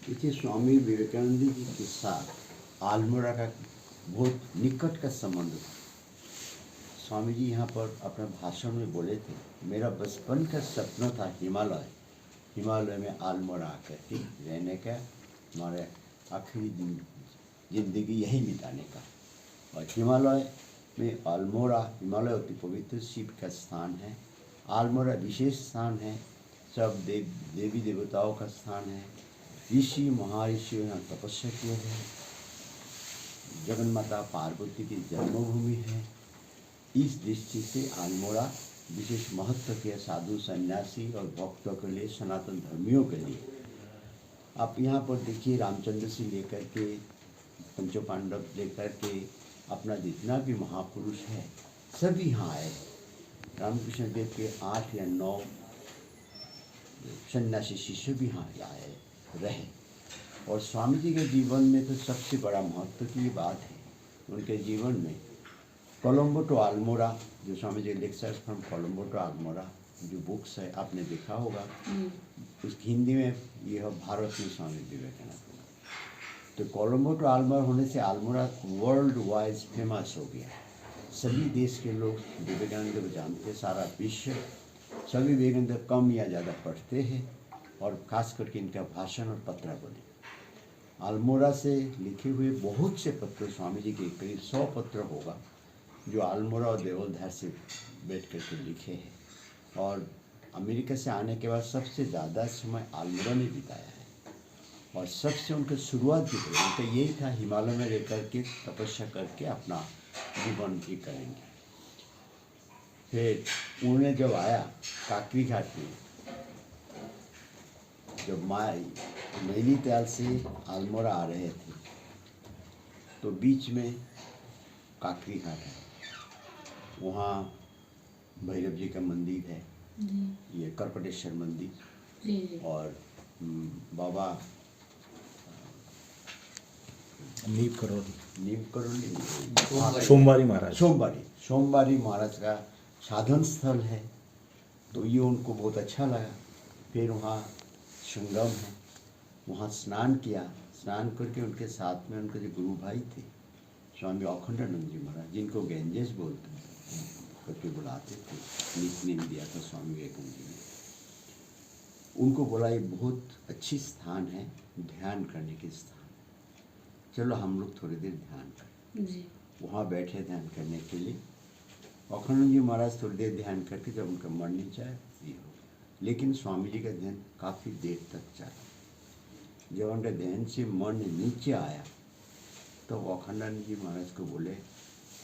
देखिए, स्वामी विवेकानंद जी के साथ अल्मोड़ा का बहुत निकट का संबंध था। स्वामी जी यहाँ पर अपने भाषण में बोले थे, मेरा बचपन का सपना था हिमालय में अल्मोड़ा आकर के रहने का, हमारे आखिरी दिन जिंदगी यही बिताने का। और हिमालय में अल्मोड़ा, हिमालय अति पवित्र शिव का स्थान है। अल्मोड़ा विशेष स्थान है, सब देवी देवताओं का स्थान है। ऋषि महर्षियों ने तपस्या किए हैं। जगन्माता पार्वती की जन्मभूमि है। इस दृष्टि से अल्मोड़ा विशेष महत्व के साधु सन्यासी और भक्तों के लिए, सनातन धर्मियों के लिए। आप यहाँ पर देखिए, रामचंद्र से लेकर के पंचो पांडव लेकर के अपना जितना भी महापुरुष है सभी यहाँ आए। रामकृष्ण देव के 8 या 9 सन्यासी शिष्य भी यहाँ आए रहे। और स्वामी जी के जीवन में तो सबसे बड़ा महत्व की बात है उनके जीवन में कोलंबो टू अल्मोड़ा, जो Swami ji lectures from Colombo to Almora जो बुक्स है, आपने देखा होगा। उसकी हिंदी में यह भारत में स्वामी विवेकानंद। तो कोलंबो टू अल्मोड़ा होने से अल्मोड़ा वर्ल्ड वाइज फेमस हो गया। सभी देश के लोग विवेकानंद को जानते, सारा विश्व। सभी विवेकानंद कम या ज़्यादा पढ़ते हैं और खास करके इनका भाषण और पत्र बने। अल्मोड़ा से लिखे हुए बहुत से पत्र स्वामी जी के करीब 100 पत्र होगा जो अल्मोड़ा और देवलधार से बैठ करके लिखे हैं। और अमेरिका से आने के बाद सबसे ज़्यादा समय अल्मोड़ा ने बिताया है। और सबसे उनकी शुरुआत जो करी उनका यही था, हिमालय में रह करके तपस्या करके अपना जीवन ही करेंगे। फिर उन्होंने जब आया काकरी घाट में, जब नैनीताल से अल्मोड़ा आ रहे थे तो बीच में काकरी घाट है, वहाँ भैरव जी का मंदिर है, ये करकटेश्वर मंदिर। और बाबा नीम करोली सोमवारी महाराज का साधन स्थल है। तो ये उनको बहुत अच्छा लगा। फिर वहाँ संगम है, वहाँ स्नान किया। स्नान करके उनके साथ में उनके जो गुरु भाई थे स्वामी अखंडानंद जी महाराज, जिनको गैंजेस बोलते हैं करके बुलाते थे, निकनेम दिया था स्वामी विवेकानंद जी ने। उनको बोला ये बहुत अच्छी स्थान है, ध्यान करने की स्थान, चलो हम लोग थोड़ी देर ध्यान करें। वहाँ बैठे ध्यान करने के लिए। अखंडानंद जी महाराज थोड़ी देर ध्यान करके जब उनका मन नीचे आया ये हो गया। लेकिन स्वामी जी का ध्यान काफ़ी देर तक चला। जब उनका ध्यान से मन नीचे आया तो अखंडानंद जी महाराज को बोले,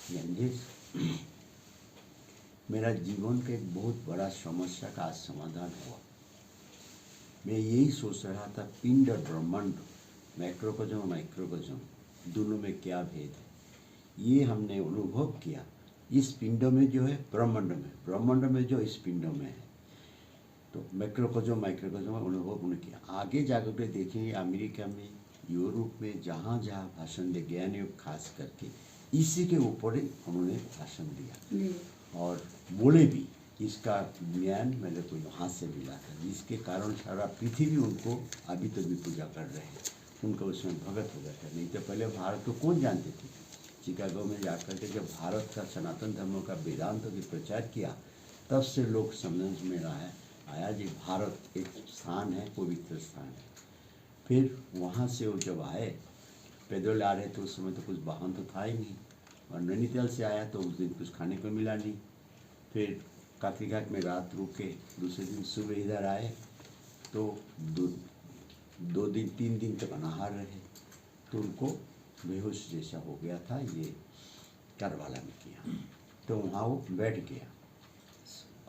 गंजेश, मेरा जीवन का एक बहुत बड़ा समस्या का आज समाधान हुआ। मैं यही सोच रहा था, पिंड और ब्रह्मांड, मैक्रोकोजम और माइक्रोकोजम दोनों में क्या भेद है। ये हमने अनुभव किया इस पिंडों में जो है, ब्रह्मांड में जो इस पिंडों में है। तो मैक्रोकोजम माइक्रोकोजम अनुभव उन्होंने किया। आगे जाकर के देखेंगे अमेरिका में, यूरोप में, जहाँ जहाँ भाषण दे, ज्ञान योग खास करके इसी के ऊपर ही उन्होंने भाषण दिया। और बोले भी इसका ज्ञान मेरे को वहाँ से मिला था, जिसके कारण सारा पृथ्वी उनको अभी तक भी पूजा कर रहे हैं। उनका उसमें भगत हो गया था। नहीं तो पहले भारत को कौन जानते थे। चिकागो में जाकर के जब भारत का सनातन धर्मों का वेदांत की प्रचार किया, तब से लोग समझ में आया जी भारत एक स्थान है, पवित्र स्थान है। फिर वहाँ से वो जब आए, पैदल आ रहे थे, उस समय तो कुछ वाहन तो था ही नहीं। और नैनीताल से आया तो उस दिन कुछ खाने को मिला नहीं। फिर काकरी घाट में रात रुके, दूसरे दिन सुबह इधर आए तो 2-3 दिन तक अनाहार रहे। तो उनको बेहोश जैसा हो गया था, ये करवाला में किया। तो वहाँ वो बैठ गया,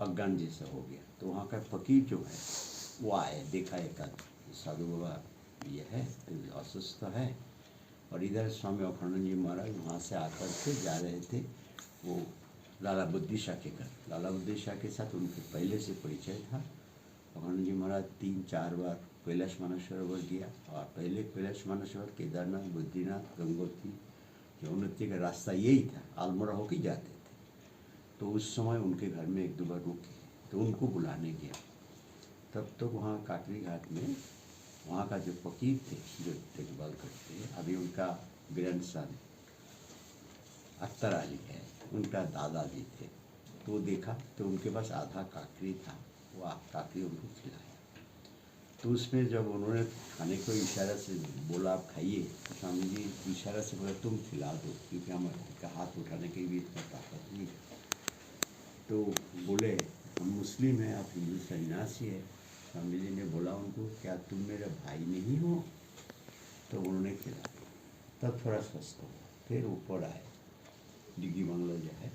अज्ञान जैसा हो गया। तो वहाँ का फकीर जो है वो आए, देखा एक साधु बाबा ये है, अस्वस्थ है। और इधर स्वामी अखंडानंद जी महाराज वहाँ से आकर के जा रहे थे वो लाला बुद्धि शाह के घर। लाला बुद्धि शाह के साथ उनके पहले से परिचय था। अखंडानंद जी महाराज 3-4 बार कैलाश मानसरोवर गया। और पहले कैलाश मानसरोवर, केदारनाथ, बद्रीनाथ, गंगोत्री, यमुनोत्री का रास्ता यही था, अल्मोड़ा होके जाते थे। तो उस समय उनके घर में 1-2 बार रुके, तो उनको बुलाने गया। तब तो वहाँ काकरी घाट में वहाँ का जो फकीर थे जो देखभाल करते हैं, अभी उनका ग्रैंडसन अख्तर अली है, उनका दादाजी थे। तो देखा तो उनके पास आधा काकरी था, वो काकरी उनको खिलाया। तो उसमें जब उन्होंने खाने को इशारा से बोला आप खाइए, तो स्वामी जी इशारा से बोला तुम खिला दो, क्योंकि हमारे हाथ उठाने की भी इतना ताकत नहीं है। तो बोले हम मुस्लिम हैं, आप हिंदू सन्यासी है। स्वामी जी ने बोला उनको क्या तुम मेरे भाई नहीं हो? तो उन्होंने खिलाया। तब थोड़ा स्वस्थ हो, फिर ऊपर आए, डिग्गी बंगला जो है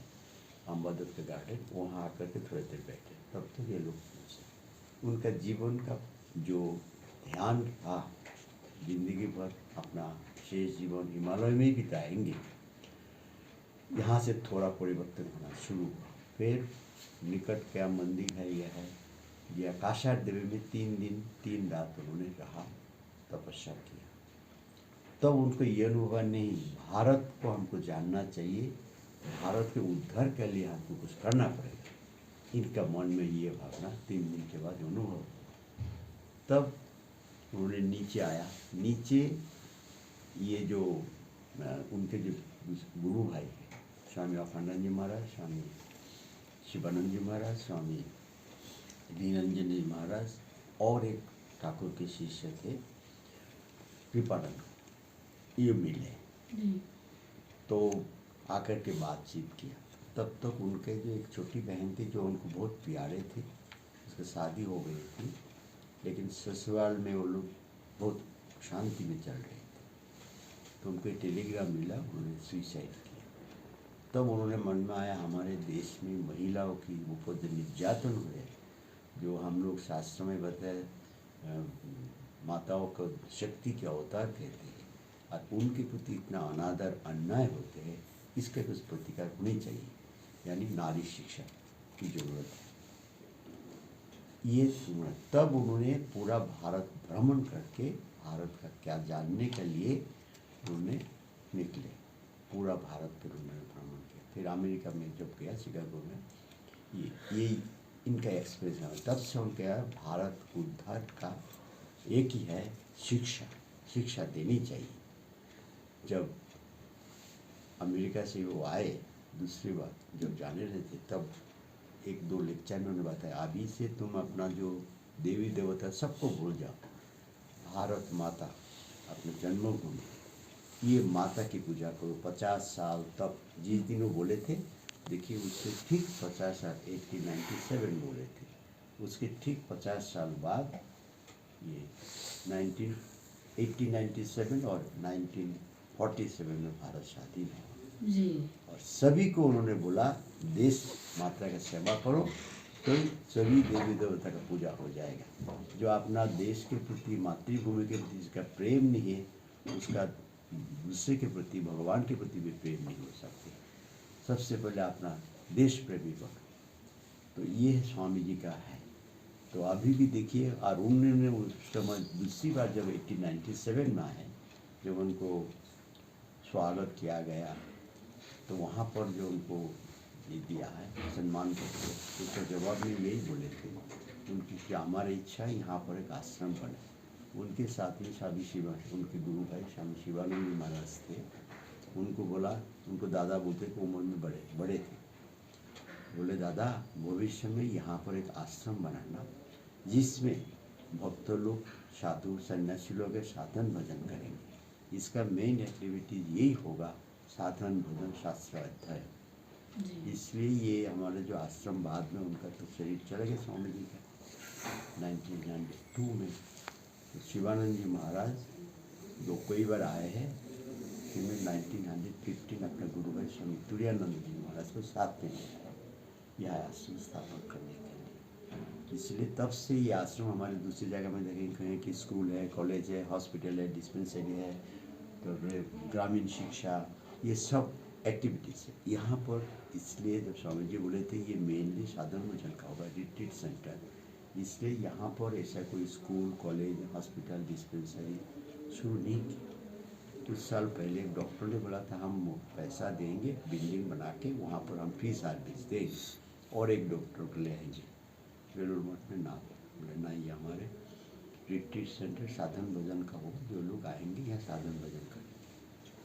अम्बादत्त का गार्डन, वहाँ आकर के थोड़ी देर बैठे। तब तक ये लोग पहुँचे। उनका जीवन का जो ध्यान था, जिंदगी भर अपना शेष जीवन हिमालय में ही बिताएंगे, यहाँ से थोड़ा परिवर्तन होना शुरू हुआ। फिर निकट क्या मंदिर है, यह है ये काशार देवी में 3 दिन 3 रात उन्होंने रहा, तपस्या किया। तब उनको ये अनुभव नहीं, भारत को हमको जानना चाहिए, भारत के उद्धार के लिए हमको कुछ करना पड़ेगा। इनका मन में ये भावना 3 दिन के बाद अनुभव हुआ। तब उन्होंने नीचे आया। नीचे ये जो उनके जो गुरु भाई हैं, स्वामी अखंडानंद जी महाराज, स्वामी शिवानंद जी महाराज, स्वामी दीनंजन जी महाराज और एक ठाकुर के शिष्य थे कृपानंद, ये मिले। तो आकर के बातचीत किया। तब तक उनके जो एक छोटी बहन थी जो उनको बहुत प्यारे थे, उसकी शादी हो गई थी, लेकिन ससुराल में वो लोग बहुत शांति में चल रहे थे। तो उनको टेलीग्राम मिला, उन्होंने सुसाइड किया। तब उन्होंने मन में आया हमारे देश में महिलाओं की ऊपर जो निर्यातन हुए, जो हम लोग शास्त्र में बताए माताओं को शक्ति के अवतार कहते हैं, और उनके प्रति इतना अनादर अन्याय होते हैं, इसका कुछ प्रतिकार होनी चाहिए, यानी नारी शिक्षा की जरूरत है। ये तब उन्होंने पूरा भारत भ्रमण करके भारत का क्या जानने के लिए उन्होंने निकले, पूरा भारत पर उन्होंने भ्रमण किया। फिर अमेरिका में जब गया शिकागो में, ये इनका एक्सपीरियंस है। तब से उनके भारत उद्धार का एक ही है, शिक्षा देनी चाहिए। जब अमेरिका से वो आए दूसरी बार जब जाने रहे थे, तब 1-2 लेक्चर में उन्होंने बताया अभी से तुम अपना जो देवी देवता सबको भूल जाओ, भारत माता अपने जन्मभूमि, ये माता की पूजा करो 50 साल तक। जिस दिन वो बोले थे, देखिए उससे ठीक 50 साल 1897 बोले थे, उसके ठीक 50 साल बाद ये 1897 और 1947 में भारत स्वाधीन हुआ जी। और सभी को उन्होंने बोला देश माता का सेवा करो, तो सभी देवी देवता का पूजा हो जाएगा। जो अपना देश के प्रति, मातृभूमि के प्रति जिसका प्रेम नहीं है, उसका दूसरे के प्रति, भगवान के प्रति भी प्रेम नहीं हो सकते। सबसे पहले अपना देश प्रेमी बनो। तो ये स्वामी जी का है। तो अभी भी देखिए, और उन्होंने उस समय दूसरी बार जब 1897 में आए, जब उनको स्वागत किया गया, तो वहाँ पर जो उनको ये दिया है सम्मान करके, उसका जवाब में यही बोले थे उनकी कि हमारी इच्छा है यहाँ पर एक आश्रम बने। उनके साथ में स्वामी शिवा, उनके गुरु भाई स्वामी शिवानंद जी महाराज थे। उनको बोला, उनको दादा बोलते थे, उम्र में बड़े थे। बोले दादा भविष्य में यहाँ पर एक आश्रम बनाना जिसमें भक्त लोग, साधु सन्यासी लोग साधन भजन करेंगे। इसका मेन एक्टिविटी यही होगा, साधन भजन शास्त्र अध्ययन। इसलिए ये हमारे जो आश्रम, बाद में उनका तो शरीर चला गया स्वामी जी का 1992 में। तो शिवानंद जी महाराज जो कई बार आए हैं, फिर में 1915 अपने गुरु भाई स्वामी तुरानंद जी महाराज को साथ में यह आश्रम स्थापना करने के लिए। इसलिए तब से ये आश्रम हमारे दूसरी जगह में देखेंगे कि स्कूल है, कॉलेज है, हॉस्पिटल है, डिस्पेंसरी है, तो ग्रामीण शिक्षा, ये सब एक्टिविटीज़ है यहाँ पर। इसलिए जब स्वामी जी बोले थे ये मेनली साधन भजन का होगा, रिट्रीट सेंटर, इसलिए यहाँ पर ऐसा कोई स्कूल, कॉलेज, हॉस्पिटल, डिस्पेंसरी शुरू नहीं की। कुछ साल पहले एक डॉक्टर ने बोला था हम पैसा देंगे, बिल्डिंग बना के वहाँ पर हम फ्री सर्विस देंगे और एक डॉक्टर को ले आएंगे। बेलूर मठ में ना बोले ना, ये हमारे रिट्रीट सेंटर साधन भजन का हो, जो लोग आएंगे यहाँ साधन भजन करेंगे।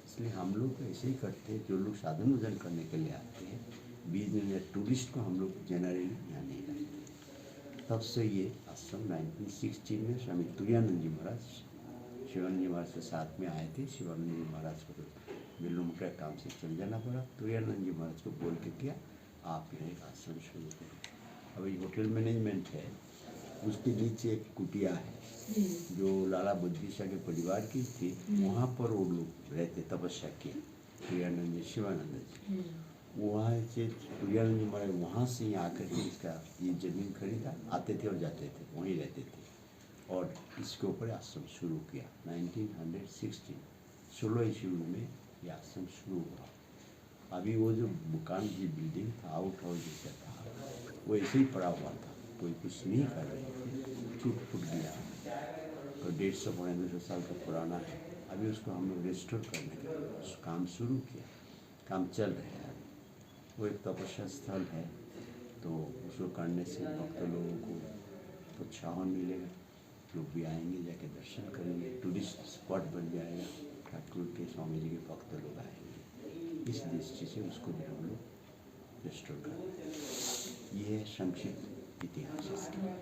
इसलिए हम लोग ऐसे ही करते हैं, जो लोग साधन भजन करने के लिए आते हैं, बीच में या टूरिस्ट को हम लोग जनरली यहाँ नहीं रखते। तब से ये आश्रम 1916 में स्वामी तुरानंद जी महाराज, शिवानंद जी महाराज के साथ में आए थे। शिवानंद जी महाराज को तो बिल्लू का काम से चल जाना पड़ा। तुरानंद जी महाराज को बोल के किया, आप यहाँ एक आश्रम शुरू करो। अभी होटल मैनेजमेंट है, उसके नीचे एक कुटिया है जो लाला बुद्धि शाह के परिवार की थी। वहाँ पर वो लोग रहते, तपस्या किए, तुरानंद जी, शिवानंद जी। वहाँ से तुरानंद जी महाराज वहाँ से ही आकर के इसका ये जमीन खरीदा, आते थे और जाते थे, वहीं रहते थे और इसके ऊपर आश्रम शुरू किया। 1916 16 ईस्वी में ये आश्रम शुरू हुआ। अभी वो जो मुकान की बिल्डिंग था, आउट हाउस जैसा था, वो ऐसे ही पड़ा हुआ था, कोई कुछ नहीं कर रहे थे, टूट फूट गया तो 150-200 साल का पुराना है। अभी उसको हम लोग रेस्टोर करने का काम शुरू किया, काम चल रहा है। वो एक तपस्या स्थल है, तो उसको करने से भक्त लोगों को प्रोत्साहन मिलेगा, लोग भी आएंगे, जाके दर्शन करेंगे, टूरिस्ट स्पॉट बन जाएगा, ठाकुर के स्वामी जी के भक्त लोग आएंगे। इस दृष्टि से उसको भी हम लोग रेस्टोर करेंगे। ये है संक्षिप्त इतिहास इसका।